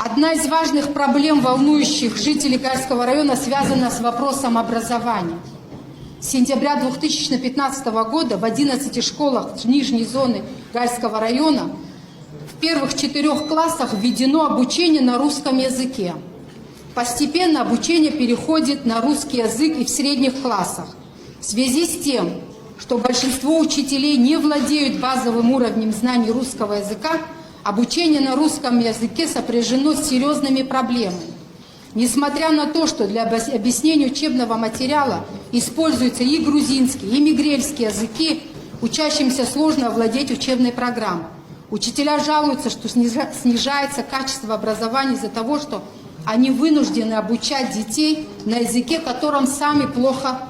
Одна из важных проблем, волнующих жителей Гальского района, связана с вопросом образования. С сентября 2015 года в 11 школах нижней зоны Гальского района в первых 4 классах введено обучение на русском языке. Постепенно обучение переходит на русский язык и в средних классах. В связи с тем, что большинство учителей не владеют базовым уровнем знаний русского языка, обучение на русском языке сопряжено с серьезными проблемами. Несмотря на то, что для объяснения учебного материала используются и грузинский, и мигрельский языки, учащимся сложно овладеть учебной программой. Учителя жалуются, что снижается качество образования из-за того, что они вынуждены обучать детей на языке, которым сами плохо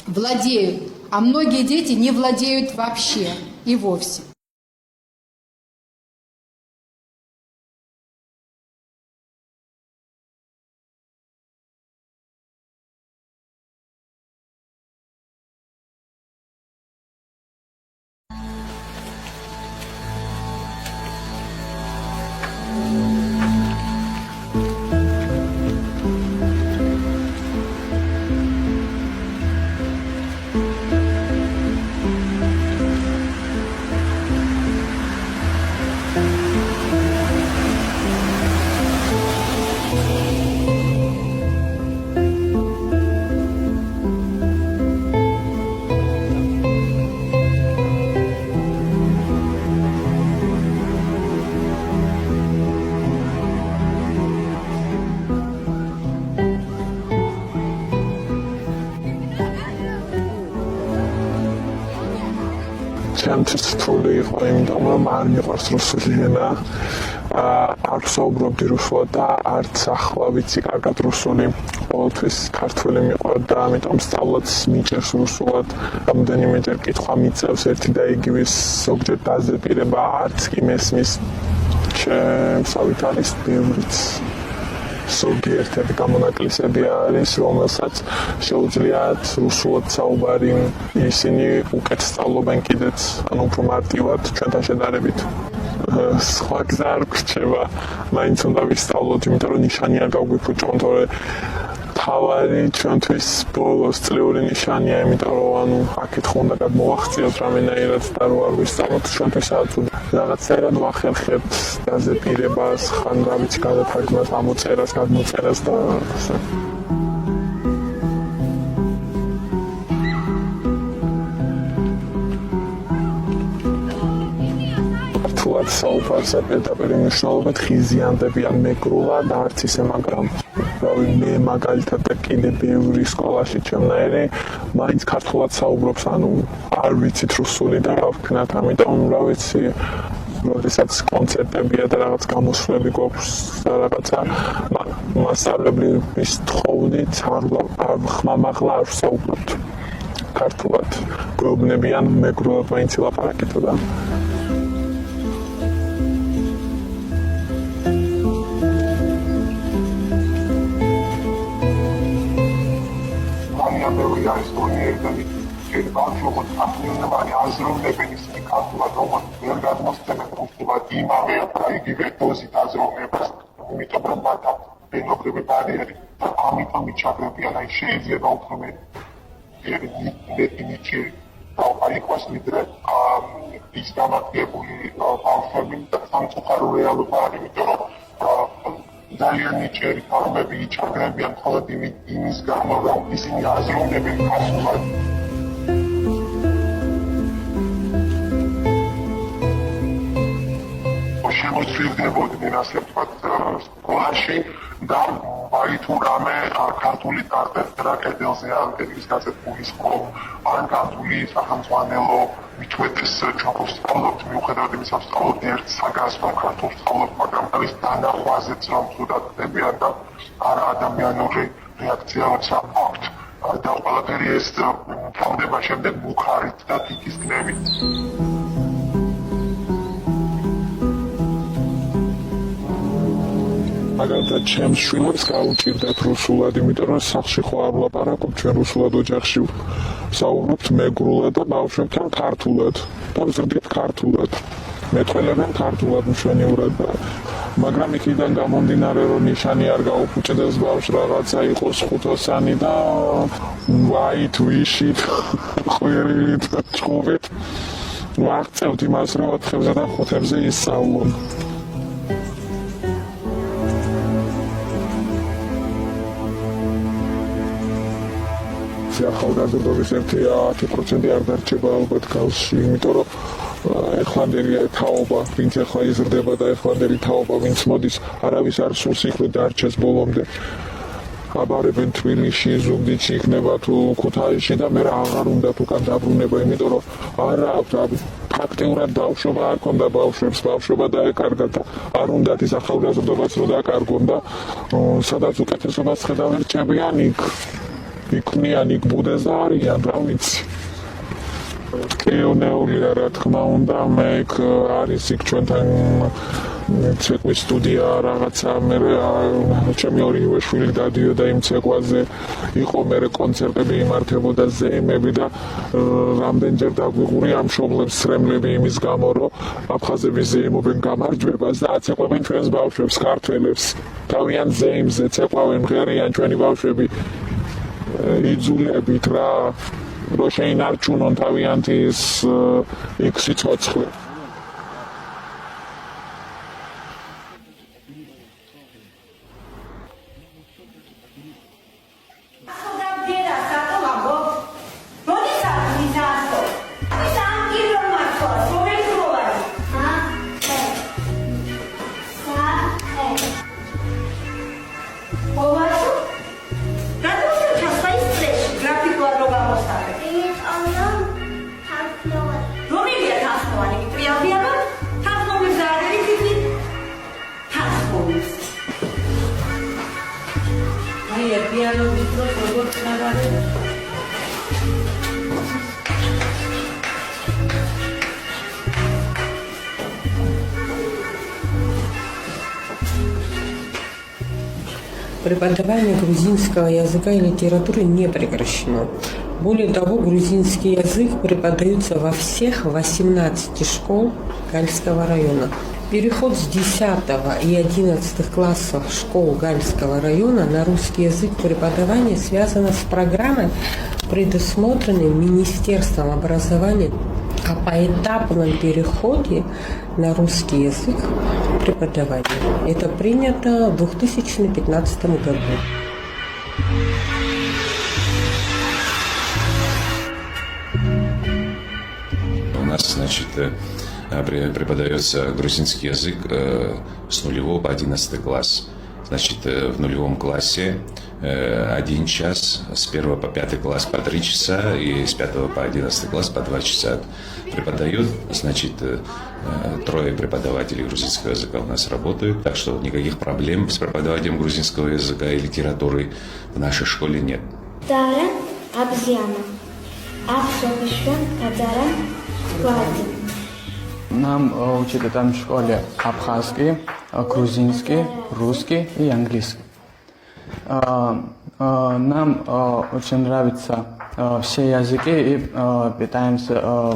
владеют, а многие дети не владеют вообще и вовсе. ჩემთვის რთული იყო, იმიტომ რომ არ მიყვარს რუსული ენა. არ ვსაუბრობდი რუსულად და არც ახლა ვიცი კარგად რუსული. ყოველთვის ქართული მიყვარდა, ამიტომ სწავლაც მიჭერს რუსულად. რამდენიმეჯერ კითხვა მიწევს ერთი და იგივე, ზოგჯერ დაზეპირება არც კი მესმის. ჩემსავით არის ბევრიც. ზოგიერთი გამონაკლისები არის, რომელსაც შეუძლიათ რუსულად საუბარი, ისინი უკეთ სწავლობენ კიდეც, ანუ უფრო მარტივად ჩვენთან შედარებით. სხვა გზა არ გრჩება, მაინც უნდა ვისწავლოთ, იმიტომ რომ ნიშანი არ გავგვიფუჭონ, თორე თავარი ჩვენთვის ბოლოს წლიური ნიშანია, იმიტომ რომ ანუ აქეთ ხომ უნდა გადმოვახციოთ რამენაირად და რო არ ვისწავლოთ, ჩვენთვისაც რაღაცაირად ვახერხებთ დაზეპირებას, ხან რა ვიცი გადათარგმნას, ამოწერას, გადმოწერას და ასე. ქართულად საუბარს პირდაპირ მნიშვნელობით ხიზიანდებიან მეგრულად, არც ისე, მაგრამ მე მაგალითად და კიდე ბევრი სკოლაში ჩემნაირი მაინც ქართულად საუბრობს, ანუ არ ვიცით რუსული და რა ვქნათ, ამიტომ რა ვიცი, როდესაც კონცერტებია და რაღაც გამოსვლები გვაქვს და რაღაცა მასწავლებლის თხოვდით, არ ხმამაღლა არ ვსაუბრობთ ქართულად, გვეუბნებიან მეგრულად მაინც ილაპარაკეთ და არის გონიერდანი შეიძლება აღნიშნავენ აზროვნებენ ისინი ქართულად როგორც ვერ გადმოსცემენ რუსულად იმავე და იგივე დოზით აზროვნებას, იმიტომ რომ მათ ენობრივი ბარიერი და ამიტომ იჩაგრებიან, აი შეიძლება უფრო მეტი ნიჭი აიყვას ვიდრე ის დამატებული ბავშვები და სამწუხარო რეალობა არის, იმიტომ რომ ძალიან ნიჭიერი ფორმები იჩაგრებიან მხოლოდ იმის გამო, რომ ისინი აზროვნებენ ქართულად. შემოწირდებოდნენ, ასე ვთქვათ, სკოლაში და აი თუ რამე ქართული ტარდება კედელზე ან კედლის გაწეთქულის ხომ, ან ქართული სახელმძღვანელო მიჩვენეს ჩვენ ვსწავლობთ, მიუხედავად იმისა, რომ ვსწავლობთ ერთ საგანს, რომ ქართულს ვსწავლობთ, მაგრამ არის დანახვაზეც, რომ ცუდად ხდებიან და არა ადამიანური რეაქცია როცა აქვთ. და ყველაფერი ეს თავდება შემდეგ მუხარით და თითისკნებით. მაგალითად ჩემს შვილებს გავუჭირდეთ რუსულად, იმიტომ რომ სახლში ხო არ ვლაპარაკობ, ჩვენ რუსულად ოჯახში ვსაუბრობთ მეგრულად და ბავშვებთან ქართულად და ვზრდით ქართულად. მეტყველებენ ქართულად მშვენივრად და მაგრამ იქიდან გამომდინარე რომ ნიშანი არ გაუფუჭდეს ბავშვს რაღაცა იყოს ხუთოსანი და ვაით ვიშით ყვირილით ჭუბით ვაღწევთ იმას რომ 4-ზე და 5-ზე ისწავლონ. ახალგაზრდობის 10% არ დარჩება ალბათ კავშირი, იმიტომ რომ ეხლანდელი თაობა, ვინც ახლა იზრდება და ეხლანდელი თაობა, ვინც მოდის, არავის არ სურს იქ რომ დარჩეს ბოლომდე. აბარებენ თბილისში, ზუგდიდში იქნება თუ ქუთაისში და მე აღარ უნდა უკან დაბრუნება, იმიტომ რომ არა აქვს ფაქტიურად ბავშვობა არ ქონდა ბავშვებს, ბავშვობა დაეკარგა და არ უნდათ ის ახალგაზრდობაც რომ დაკარგონ და სადაც უკეთესობას ხედავ რჩებიან იქნიან იქ ბუდეს და არიან, რა ვიცი. კეონეულია რა თქმა უნდა, მე იქ არის იქ ჩვენთან ცეკვის სტუდია რაღაცა, მე ჩემი ორივე შვილი დადიოდა იმ ცეკვაზე, იყო მე კონცერტები იმართებოდა ზეიმები და რამდენჯერ დაგვიყურია მშობლებს სრემლები იმის გამო, რომ აფხაზები ზეიმობენ გამარჯვებას და აცეკვებენ ჩვენს ბავშვებს, ქართველებს. თავიანთ ზეიმზე ცეკვავენ, მღერიან ჩვენი ბავშვები იძულებით რა რომ შეინარჩუნონ თავიანთი იქ სიცოცხლე. Преподавание грузинского языка и литературы не прекращено. Более того, грузинский язык преподается во всех 18 школ Гальского района. Переход с 10 и 11 классов школ Гальского района на русский язык преподавания связано с программой, предусмотренной Министерством образования о поэтапном переходе на русский язык преподавания. Это принято в 2015 году. У нас, значит, преподается грузинский язык с 0 по 11 класс. Значит, в 0 классе 1 час, с 1 по 5 класс по 3 часа и с 5 по 11 класс по 2 часа. Преподают, значит, 3 преподавателей грузинского языка у нас работают, так что никаких проблем с преподаванием грузинского языка и литературы в нашей школе нет. Дара Абзиана. Абсолютно Кадара Клади. Нам учат там в школе абхазский, грузинский, русский и английский. Нам очень нравятся все языки и пытаемся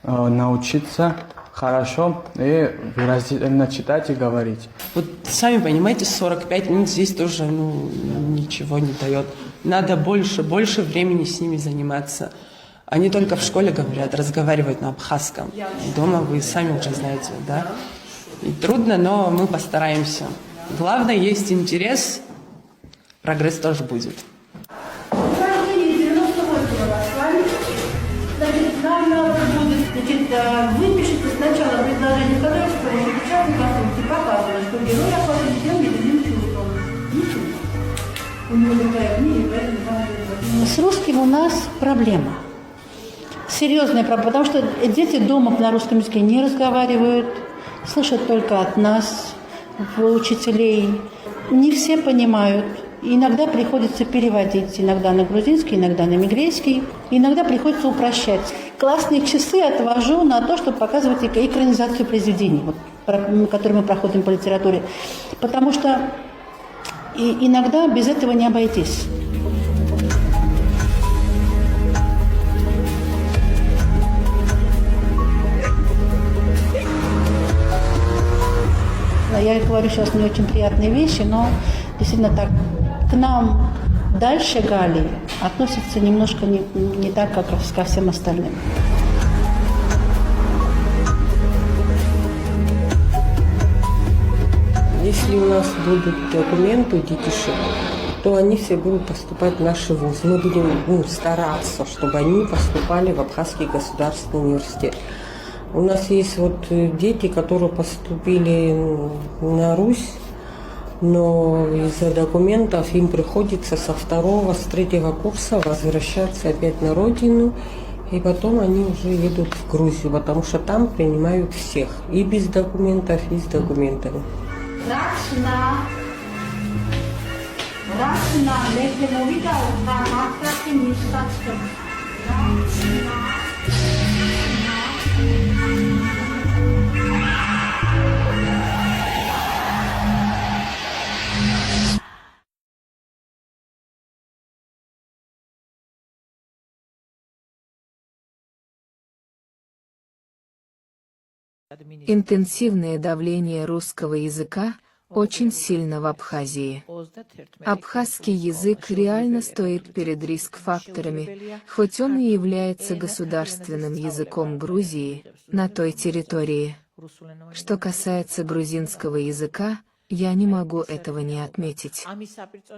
научиться хорошо и выразительно читать и говорить. Вот сами понимаете, 45 минут здесь тоже ничего не дает. Надо больше времени с ними заниматься. Они только в школе говорят, разговаривают на абхазском. Дома вы сами уже знаете, да? И трудно, но мы постараемся. Главное, есть интерес, прогресс тоже будет. Выпишите сначала предложение художественного и печатной конструкции, показывая, что герой охватывает тем или иным чувством. У него другая книга, поэтому... С русским у нас проблема. Серьезная проблема, потому что дети дома на русском языке не разговаривают, слышат только от нас, учителей. Не все понимают. Иногда приходится переводить, иногда на грузинский, иногда на мигрейский, иногда приходится упрощать. Классные часы отвожу на то, чтобы показывать экранизацию произведений, которые мы проходим по литературе, потому что иногда без этого не обойтись. приятно. Я говорю сейчас не очень приятные вещи, но действительно так к нам дальше Гали относятся немножко не так, как ко всем остальным. Если у нас будут документы у детишек, то они все будут поступать в наши вузы. Мы будем стараться, чтобы они поступали в Абхазский государственный университет. У нас есть вот дети, которые поступили на Русь, но из-за документов им приходится со второго, с третьего курса возвращаться опять на родину, и потом они уже едут в Грузию, потому что там принимают всех, и без документов, и с документами. Интенсивное давление русского языка очень сильно в Абхазии. Абхазский язык реально стоит перед риск-факторами, хоть он и является государственным языком Грузии на той территории. Что касается грузинского языка, я не могу этого не отметить.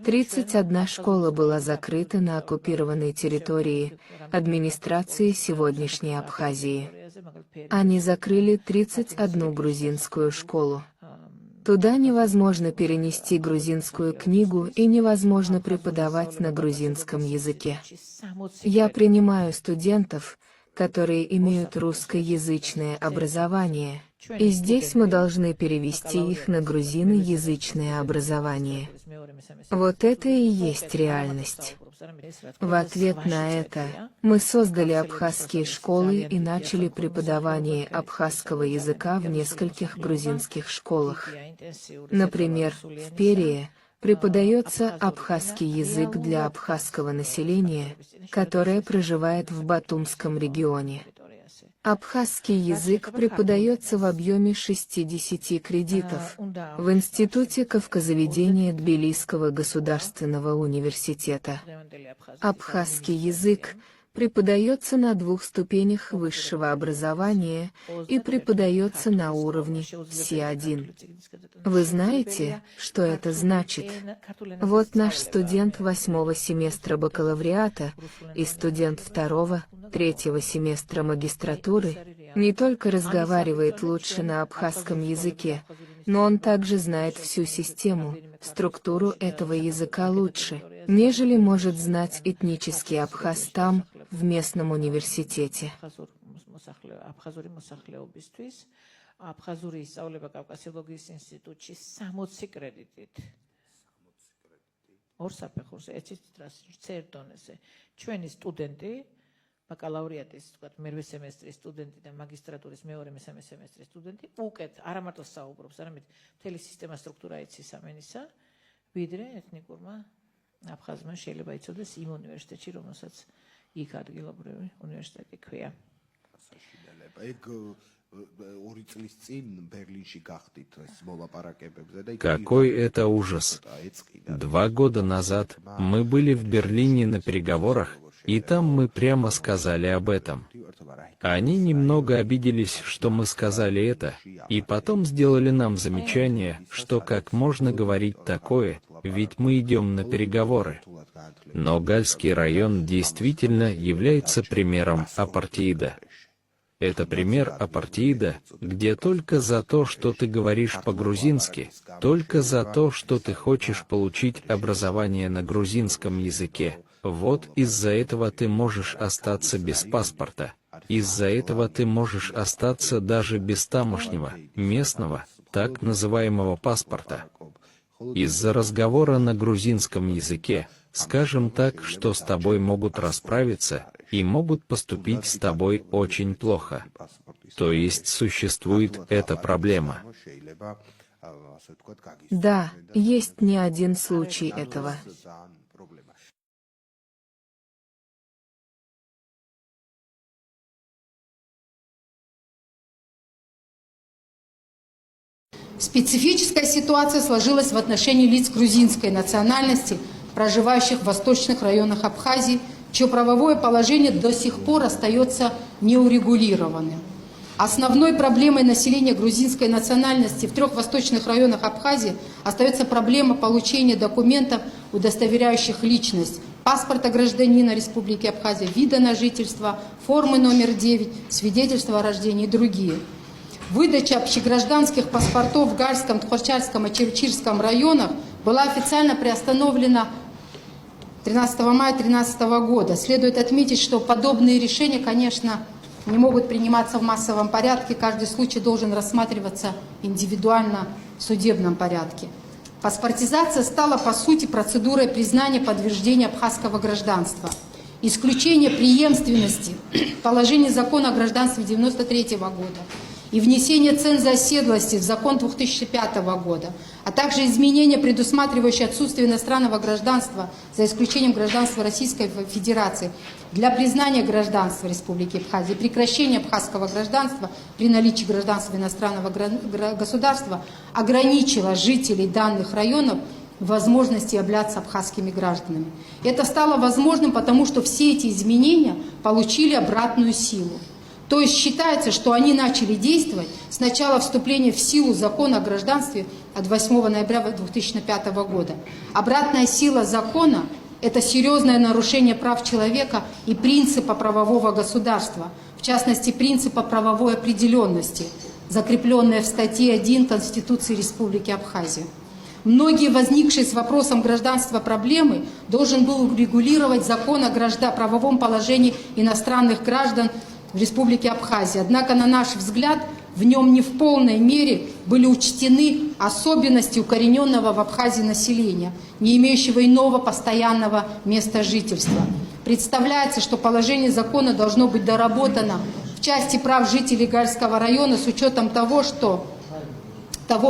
31 школа была закрыта на оккупированной территории администрации сегодняшней Абхазии. Они закрыли 31 грузинскую школу. Туда невозможно перенести грузинскую книгу и невозможно преподавать на грузинском языке. Я принимаю студентов, которые имеют русскоязычное образование, и здесь мы должны перевести их на грузиноязычное образование. Вот это и есть реальность. В ответ на это, мы создали абхазские школы и начали преподавание абхазского языка в нескольких грузинских школах. Например, в Перее преподается абхазский язык для абхазского населения, которое проживает в Батумском регионе. Абхазский язык преподается в объеме 60 кредитов в Институте Кавказоведения Тбилисского государственного университета. Абхазский язык преподается на 2 ступенях высшего образования и преподается на уровне C1. Вы знаете, что это значит? Вот наш студент 8-го семестра бакалавриата и студент 2-го, 3-го семестра магистратуры не только разговаривает лучше на абхазском языке, но он также знает всю систему, структуру этого языка лучше, нежели может знать этнический абхаз там, в местном университете. ბაკალავრიატის, თქვათ, მერვე სემესტრის სტუდენტი და მაგისტრატურის მეორე მესამე სემესტრის სტუდენტი უკეთ არა მარტო საუბრობს, არამედ მთელი სისტემა სტრუქტურა იცის ამენისა, ვიდრე ეთნიკურმა აფხაზმა შეიძლება იცოდეს იმ უნივერსიტეტში, რომელსაც იქ ადგილობრივი უნივერსიტეტი ქვია. Какой это ужас! 2 года назад мы были в Берлине на переговорах, и там мы прямо сказали об этом. Они немного обиделись, что мы сказали это, и потом сделали нам замечание, что как можно говорить такое, ведь мы идем на переговоры. Но Гальский район действительно является примером апартеида. Это пример апартеида, где только за то, что ты говоришь по-грузински, только за то, что ты хочешь получить образование на грузинском языке, вот из-за этого ты можешь остаться без паспорта. Из-за этого ты можешь остаться даже без тамошнего, местного, так называемого паспорта. Из-за разговора на грузинском языке, скажем так, что с тобой могут расправиться и могут поступить с тобой очень плохо. То есть существует эта проблема. Да, есть не один случай этого. Специфическая ситуация сложилась в отношении лиц грузинской национальности, проживающих в восточных районах Абхазии, чье правовое положение до сих пор остается неурегулированным. Основной проблемой населения грузинской национальности в 3 восточных районах Абхазии остается проблема получения документов, удостоверяющих личность, паспорта гражданина Республики Абхазия, вида на жительство, формы номер 9, свидетельства о рождении и другие. Выдача общегражданских паспортов в Гальском, Тхорчальском и Черчирском районах была официально приостановлена 13 мая 2013 года. Следует отметить, что подобные решения, конечно, не могут приниматься в массовом порядке, каждый случай должен рассматриваться индивидуально в судебном порядке. Паспортизация стала, по сути, процедурой признания подтверждения абхазского гражданства. Исключение преемственности положений закона о гражданстве 1993 года и внесение ценза оседлости в закон 2005 года, а также изменения, предусматривающие отсутствие иностранного гражданства, за исключением гражданства Российской Федерации, для признания гражданства Республики Абхазия и прекращения абхазского гражданства при наличии гражданства иностранного государства ограничило жителей данных районов в возможности являться абхазскими гражданами. Это стало возможным, потому что все эти изменения получили обратную силу. То есть считается, что они начали действовать с начала вступления в силу закона о гражданстве от 8 ноября 2005 года. Обратная сила закона – это серьезное нарушение прав человека и принципа правового государства, в частности, принципа правовой определенности, закрепленное в статье 1 Конституции Республики Абхазия. Многие возникшие с вопросом гражданства проблемы должен был регулировать закон о правовом положении иностранных граждан в Республике Абхазия. Однако, на наш взгляд, в нем не в полной мере были учтены особенности укорененного в Абхазии населения, не имеющего иного постоянного места жительства. Представляется, что положение закона должно быть доработано в части прав жителей Гальского района с учетом того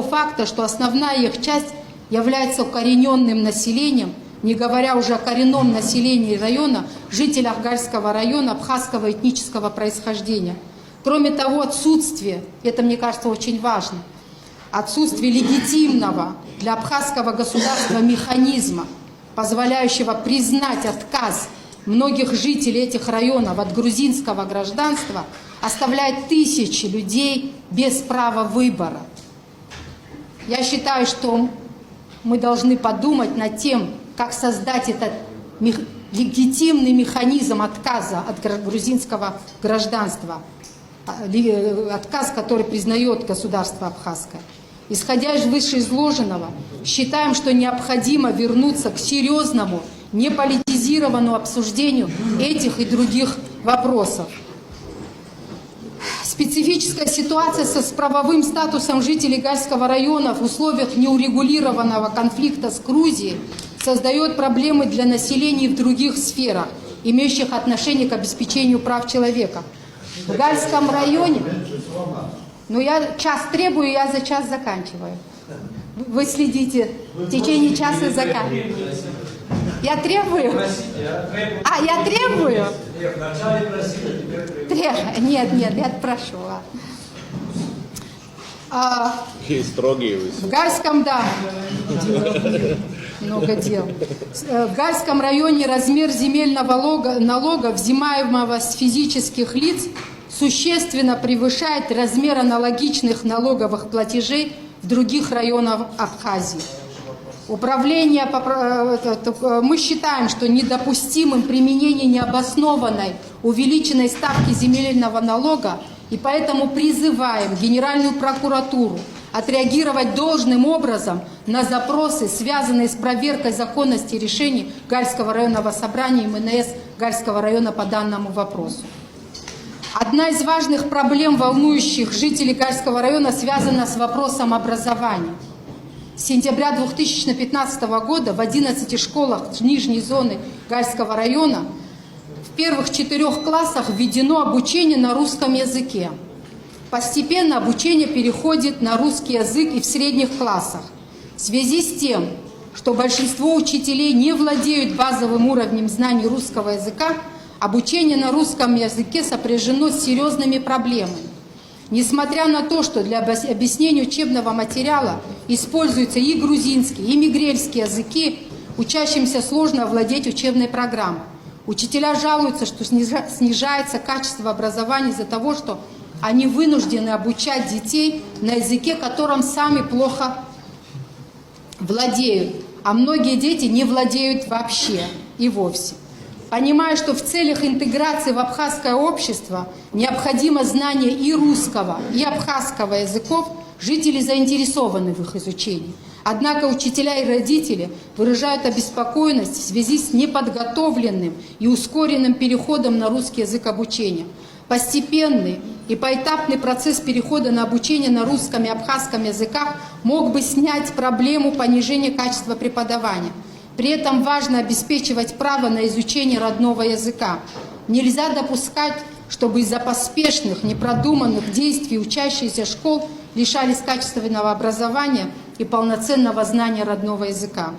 факта, что основная их часть является укорененным населением, не говоря уже о коренном населении района, жителях Гальского района абхазского этнического происхождения. Кроме того, отсутствие, это, мне кажется, очень важно, отсутствие легитимного для абхазского государства механизма, позволяющего признать отказ многих жителей этих районов от грузинского гражданства, оставляет тысячи людей без права выбора. Я считаю, что мы должны подумать над тем, как создать этот легитимный механизм отказа от грузинского гражданства, отказ, который признает государство абхазское. Исходя из вышеизложенного, считаем, что необходимо вернуться к серьезному, неполитизированному обсуждению этих и других вопросов. Специфическая ситуация с правовым статусом жителей Гальского района в условиях неурегулированного конфликта с Грузией создает проблемы для населения в других сферах, имеющих отношение к обеспечению прав человека. В Гальском районе, я час требую, я за час заканчиваю. Вы следите, в течение часа заканчиваю. Я требую? Я требую? Нет, я прошу. Строгие вы. В Гальском, да. Много дел. В Гальском районе размер земельного налога, взимаемого с физических лиц, существенно превышает размер аналогичных налоговых платежей в других районах Абхазии. Мы считаем, что недопустимым применение необоснованной увеличенной ставки земельного налога, и поэтому призываем Генеральную прокуратуру отреагировать должным образом на запросы, связанные с проверкой законности решений Гальского районного собрания и МНС Гальского района по данному вопросу. Одна из важных проблем, волнующих жителей Гальского района, связана с вопросом образования. С сентября 2015 года в 11 школах нижней зоны Гальского района в первых 4 классах введено обучение на русском языке. Постепенно обучение переходит на русский язык и в средних классах. В связи с тем, что большинство учителей не владеют базовым уровнем знаний русского языка, обучение на русском языке сопряжено с серьезными проблемами. Несмотря на то, что для объяснения учебного материала используются и грузинский, и мигрельский языки, учащимся сложно овладеть учебной программой. Учителя жалуются, что снижается качество образования из-за того, что они вынуждены обучать детей на языке, которым сами плохо владеют, а многие дети не владеют вообще и вовсе. Понимая, что в целях интеграции в абхазское общество необходимо знание и русского, и абхазского языков, жители заинтересованы в их изучении. Однако учителя и родители выражают обеспокоенность в связи с неподготовленным и ускоренным переходом на русский язык обучения. Постепенный и поэтапный процесс перехода на обучение на русском и абхазском языках мог бы снять проблему понижения качества преподавания. При этом важно обеспечивать право на изучение родного языка. Нельзя допускать, чтобы из-за поспешных, непродуманных действий учащиеся школ лишались качественного образования и полноценного знания родного языка.